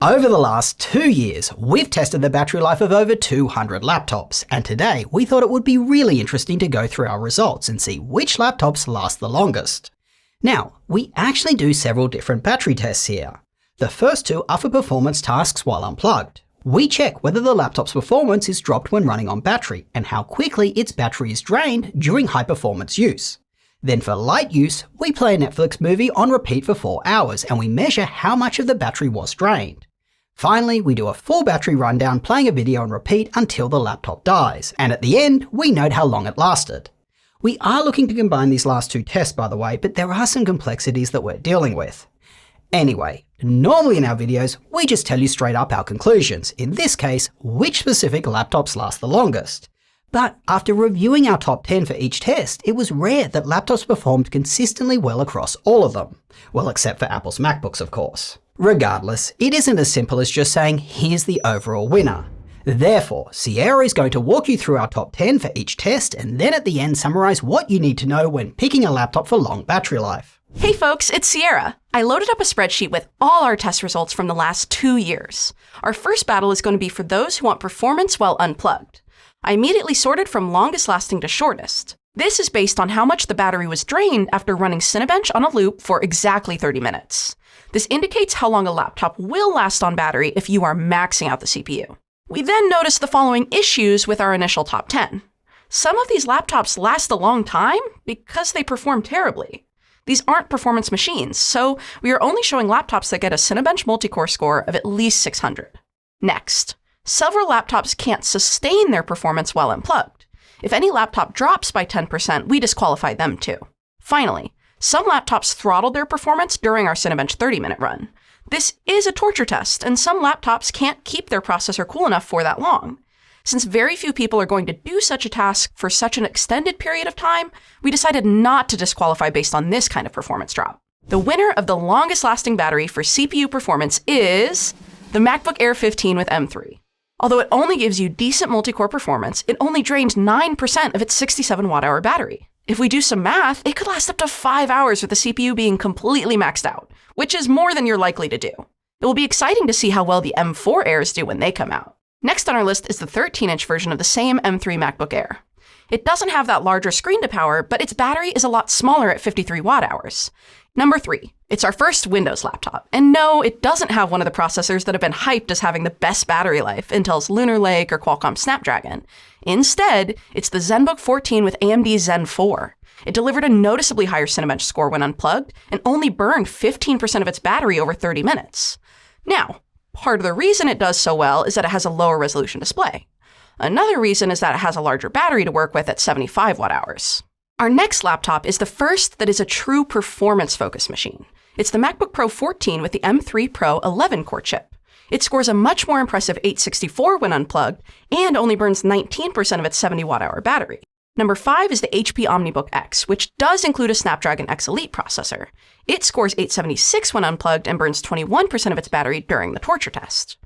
Over the last 2 years, we've tested the battery life of over 200 laptops, and today we thought it would be really interesting to go through our results and see which laptops last the longest. Now, we actually do several different battery tests here. The first two are for performance tasks while unplugged. We check whether the laptop's performance is dropped when running on battery and how quickly its battery is drained during high-performance use. Then for light use, we play a Netflix movie on repeat for 4 hours and we measure how much of the battery was drained. Finally, we do a full battery rundown playing a video on repeat until the laptop dies, and at the end, we note how long it lasted. We are looking to combine these last two tests by the way, but there are some complexities that we're dealing with. Anyway, normally in our videos, we just tell you straight up our conclusions, in this case, which specific laptops last the longest. But after reviewing our top 10 for each test, it was rare that laptops performed consistently well across all of them. Well, except for Apple's MacBooks, of course. Regardless, it isn't as simple as just saying, here's the overall winner. Therefore, Sierra is going to walk you through our top 10 for each test and then at the end summarize what you need to know when picking a laptop for long battery life. Hey folks, it's Sierra. I loaded up a spreadsheet with all our test results from the last 2 years. Our first battle is going to be for those who want performance while unplugged. I immediately sorted from longest lasting to shortest. This is based on how much the battery was drained after running Cinebench on a loop for exactly 30 minutes. This indicates how long a laptop will last on battery if you are maxing out the CPU. We then noticed the following issues with our initial top 10. Some of these laptops last a long time because they perform terribly. These aren't performance machines, so we are only showing laptops that get a Cinebench multi-core score of at least 600. Next, several laptops can't sustain their performance while unplugged. If any laptop drops by 10%, we disqualify them too. Finally, some laptops throttled their performance during our Cinebench 30-minute run. This is a torture test, and some laptops can't keep their processor cool enough for that long. Since very few people are going to do such a task for such an extended period of time, we decided not to disqualify based on this kind of performance drop. The winner of the longest lasting battery for CPU performance is the MacBook Air 15 with M3. Although it only gives you decent multi-core performance, it only drained 9% of its 67 watt-hour battery. If we do some math, it could last up to 5 hours with the CPU being completely maxed out, which is more than you're likely to do. It will be exciting to see how well the M4 Airs do when they come out. Next on our list is the 13-inch version of the same M3 MacBook Air. It doesn't have that larger screen to power, but its battery is a lot smaller at 53 watt-hours. Number 3, it's our first Windows laptop. And no, it doesn't have one of the processors that have been hyped as having the best battery life, Intel's Lunar Lake or Qualcomm's Snapdragon. Instead, it's the ZenBook 14 with AMD's Zen 4. It delivered a noticeably higher Cinebench score when unplugged and only burned 15% of its battery over 30 minutes. Now, part of the reason it does so well is that it has a lower resolution display. Another reason is that it has a larger battery to work with at 75 watt-hours. Our next laptop is the first that is a true performance-focused machine. It's the MacBook Pro 14 with the M3 Pro 11-core chip. It scores a much more impressive 864 when unplugged and only burns 19% of its 70 watt-hour battery. Number 5 is the HP OmniBook X, which does include a Snapdragon X Elite processor. It scores 876 when unplugged and burns 21% of its battery during the torture test.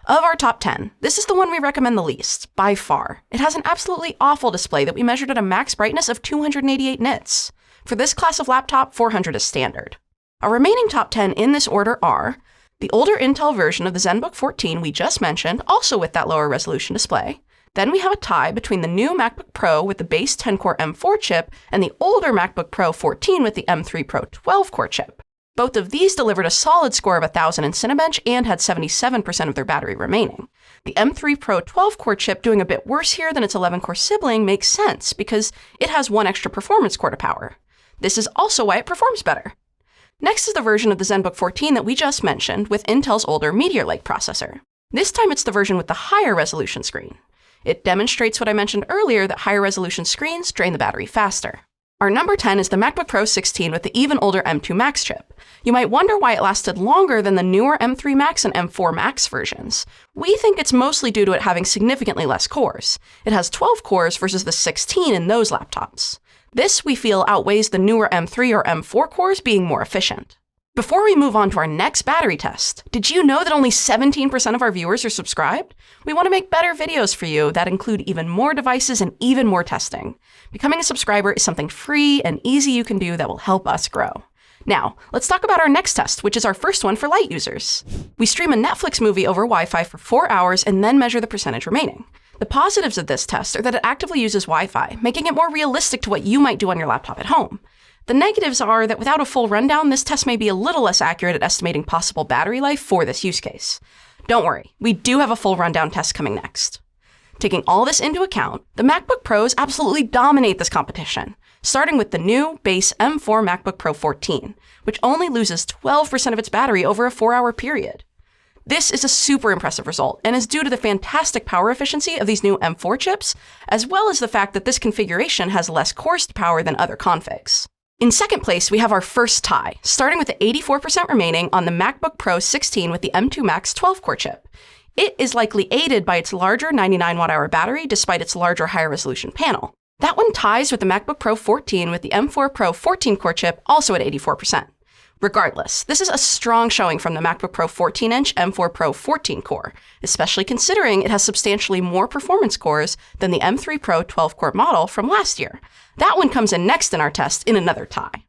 Of our top 10, this is the one we recommend the least, by far. It has an absolutely awful display that we measured at a max brightness of 288 nits. For this class of laptop, 400 is standard. Our remaining top 10 in this order are the older Intel version of the ZenBook 14 we just mentioned, also with that lower resolution display. Then we have a tie between the new MacBook Pro with the base 10-core M4 chip and the older MacBook Pro 14 with the M3 Pro 12-core chip. Both of these delivered a solid score of 1,000 in Cinebench and had 77% of their battery remaining. The M3 Pro 12-core chip doing a bit worse here than its 11-core sibling makes sense because it has one extra performance core to power. This is also why it performs better. Next is the version of the ZenBook 14 that we just mentioned with Intel's older Meteor Lake processor. This time it's the version with the higher resolution screen. It demonstrates what I mentioned earlier, that higher resolution screens drain the battery faster. Our number 10 is the MacBook Pro 16 with the even older M2 Max chip. You might wonder why it lasted longer than the newer M3 Max and M4 Max versions. We think it's mostly due to it having significantly less cores. It has 12 cores versus the 16 in those laptops. This, we feel, outweighs the newer M3 or M4 cores being more efficient. Before we move on to our next battery test, did you know that only 17% of our viewers are subscribed? We want to make better videos for you that include even more devices and even more testing. Becoming a subscriber is something free and easy you can do that will help us grow. Now, let's talk about our next test, which is our first one for light users. We stream a Netflix movie over Wi-Fi for 4 hours and then measure the percentage remaining. The positives of this test are that it actively uses Wi-Fi, making it more realistic to what you might do on your laptop at home. The negatives are that without a full rundown, this test may be a little less accurate at estimating possible battery life for this use case. Don't worry, we do have a full rundown test coming next. Taking all this into account, the MacBook Pros absolutely dominate this competition, starting with the new base M4 MacBook Pro 14, which only loses 12% of its battery over a 4-hour period. This is a super impressive result and is due to the fantastic power efficiency of these new M4 chips, as well as the fact that this configuration has less cores to power than other configs. In second place, we have our first tie, starting with the 84% remaining on the MacBook Pro 16 with the M2 Max 12-core chip. It is likely aided by its larger 99 watt-hour battery despite its larger higher resolution panel. That one ties with the MacBook Pro 14 with the M4 Pro 14-core chip, also at 84%. Regardless, this is a strong showing from the MacBook Pro 14-inch M4 Pro 14-core, especially considering it has substantially more performance cores than the M3 Pro 12-core model from last year. That one comes in next in our test in another tie.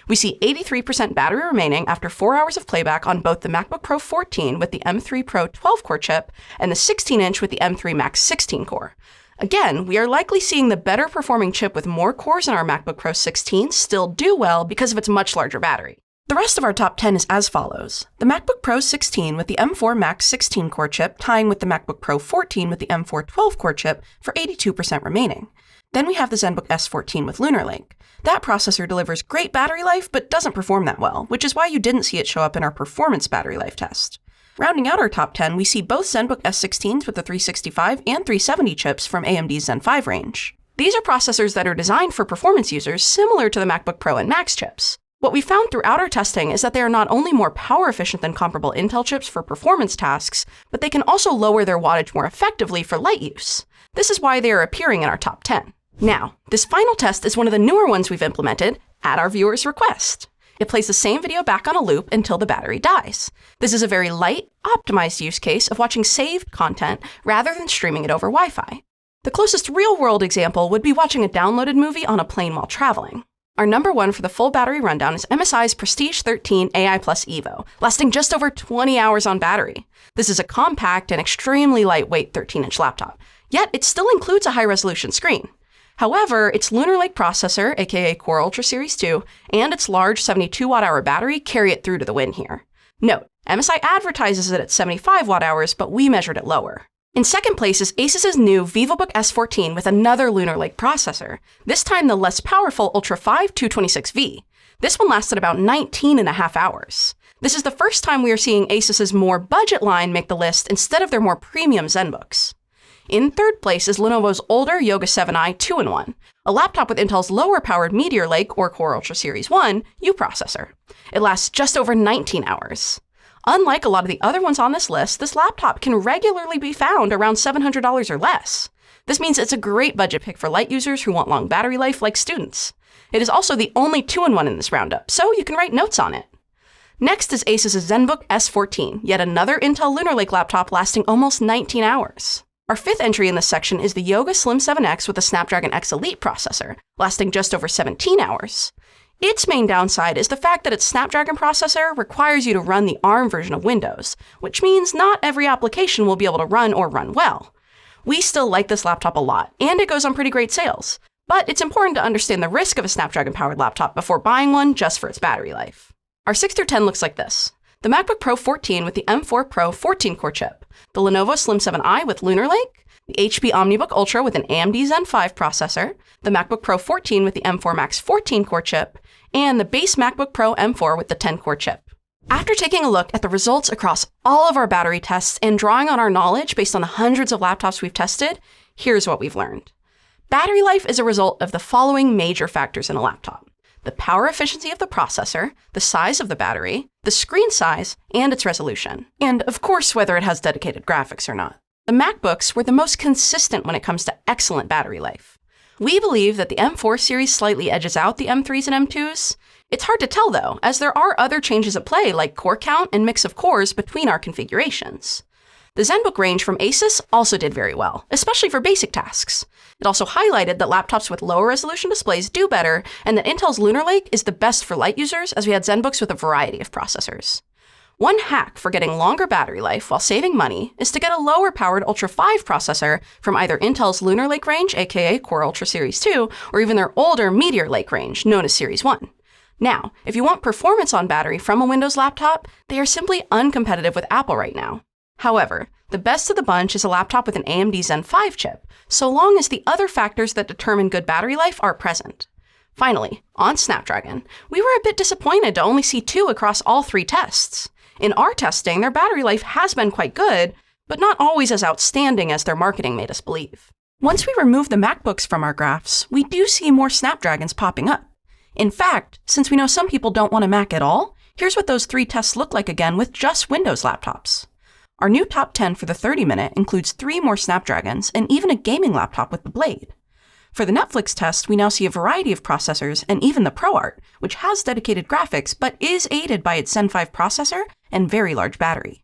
We see 83% battery remaining after 4 hours of playback on both the MacBook Pro 14 with the M3 Pro 12-core chip and the 16-inch with the M3 Max 16-core. Again, we are likely seeing the better performing chip with more cores in our MacBook Pro 16 still do well because of its much larger battery. The rest of our top 10 is as follows. The MacBook Pro 16 with the M4 Max 16-core chip tying with the MacBook Pro 14 with the M4 12-core chip for 82% remaining. Then we have the ZenBook S14 with Lunar Lake. That processor delivers great battery life, but doesn't perform that well, which is why you didn't see it show up in our performance battery life test. Rounding out our top 10, we see both ZenBook S16s with the 365 and 370 chips from AMD's Zen 5 range. These are processors that are designed for performance users similar to the MacBook Pro and Max chips. What we found throughout our testing is that they are not only more power efficient than comparable Intel chips for performance tasks, but they can also lower their wattage more effectively for light use. This is why they are appearing in our top 10. Now, this final test is one of the newer ones we've implemented at our viewers' request. It plays the same video back on a loop until the battery dies. This is a very light, optimized use case of watching saved content rather than streaming it over Wi-Fi. The closest real-world example would be watching a downloaded movie on a plane while traveling. Our number one for the full battery rundown is MSI's Prestige 13 AI Plus Evo, lasting just over 20 hours on battery. This is a compact and extremely lightweight 13-inch laptop, yet it still includes a high-resolution screen. However, its Lunar Lake processor, aka Core Ultra Series 2, and its large 72 watt-hour battery carry it through to the win here. Note, MSI advertises it at 75 watt-hours, but we measured it lower. In second place is Asus's new VivoBook S14 with another Lunar Lake processor, this time the less powerful Ultra 5 226V. This one lasted about 19.5 hours. This is the first time we are seeing Asus's more budget line make the list instead of their more premium ZenBooks. In third place is Lenovo's older Yoga 7i 2-in-1, a laptop with Intel's lower-powered Meteor Lake or Core Ultra Series 1 U processor. It lasts just over 19 hours. Unlike a lot of the other ones on this list, this laptop can regularly be found around $700 or less. This means it's a great budget pick for light users who want long battery life like students. It is also the only 2-in-1 in this roundup, so you can write notes on it. Next is Asus's ZenBook S14, yet another Intel Lunar Lake laptop lasting almost 19 hours. Our fifth entry in this section is the Yoga Slim 7X with a Snapdragon X Elite processor, lasting just over 17 hours. Its main downside is the fact that its Snapdragon processor requires you to run the ARM version of Windows, which means not every application will be able to run or run well. We still like this laptop a lot, and it goes on pretty great sales, but it's important to understand the risk of a Snapdragon-powered laptop before buying one just for its battery life. Our 6 through 10 looks like this. The MacBook Pro 14 with the M4 Pro 14-core chip, the Lenovo Slim 7i with Lunar Lake, the HP OmniBook Ultra with an AMD Zen 5 processor, the MacBook Pro 14 with the M4 Max 14-core chip, and the base MacBook Pro M4 with the 10-core chip. After taking a look at the results across all of our battery tests and drawing on our knowledge based on the hundreds of laptops we've tested, here's what we've learned. Battery life is a result of the following major factors in a laptop: the power efficiency of the processor, the size of the battery, the screen size, and its resolution. And of course, whether it has dedicated graphics or not. The MacBooks were the most consistent when it comes to excellent battery life. We believe that the M4 series slightly edges out the M3s and M2s. It's hard to tell though, as there are other changes at play like core count and mix of cores between our configurations. The ZenBook range from Asus also did very well, especially for basic tasks. It also highlighted that laptops with lower resolution displays do better, and that Intel's Lunar Lake is the best for light users, as we had ZenBooks with a variety of processors. One hack for getting longer battery life while saving money is to get a lower-powered Ultra 5 processor from either Intel's Lunar Lake range, aka Core Ultra Series 2, or even their older Meteor Lake range, known as Series 1. Now, if you want performance on battery from a Windows laptop, they are simply uncompetitive with Apple right now. However, the best of the bunch is a laptop with an AMD Zen 5 chip, so long as the other factors that determine good battery life are present. Finally, on Snapdragon, we were a bit disappointed to only see 2 across all 3 tests. In our testing, their battery life has been quite good, but not always as outstanding as their marketing made us believe. Once we remove the MacBooks from our graphs, we do see more Snapdragons popping up. In fact, since we know some people don't want a Mac at all, here's what those 3 tests look like again with just Windows laptops. Our new top 10 for the 30-minute includes 3 more Snapdragons and even a gaming laptop with the Blade. For the Netflix test, we now see a variety of processors and even the ProArt, which has dedicated graphics but is aided by its Zen 5 processor and very large battery.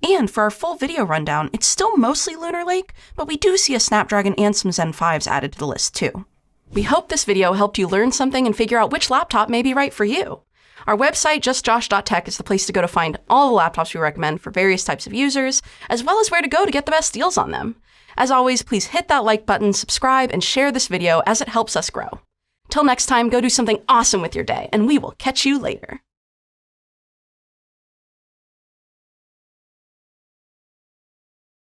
And for our full video rundown, it's still mostly Lunar Lake, but we do see a Snapdragon and some Zen 5s added to the list too. We hope this video helped you learn something and figure out which laptop may be right for you. Our website, justjosh.tech, is the place to go to find all the laptops we recommend for various types of users, as well as where to go to get the best deals on them. As always, please hit that like button, subscribe, and share this video as it helps us grow. Till next time, go do something awesome with your day, and we will catch you later.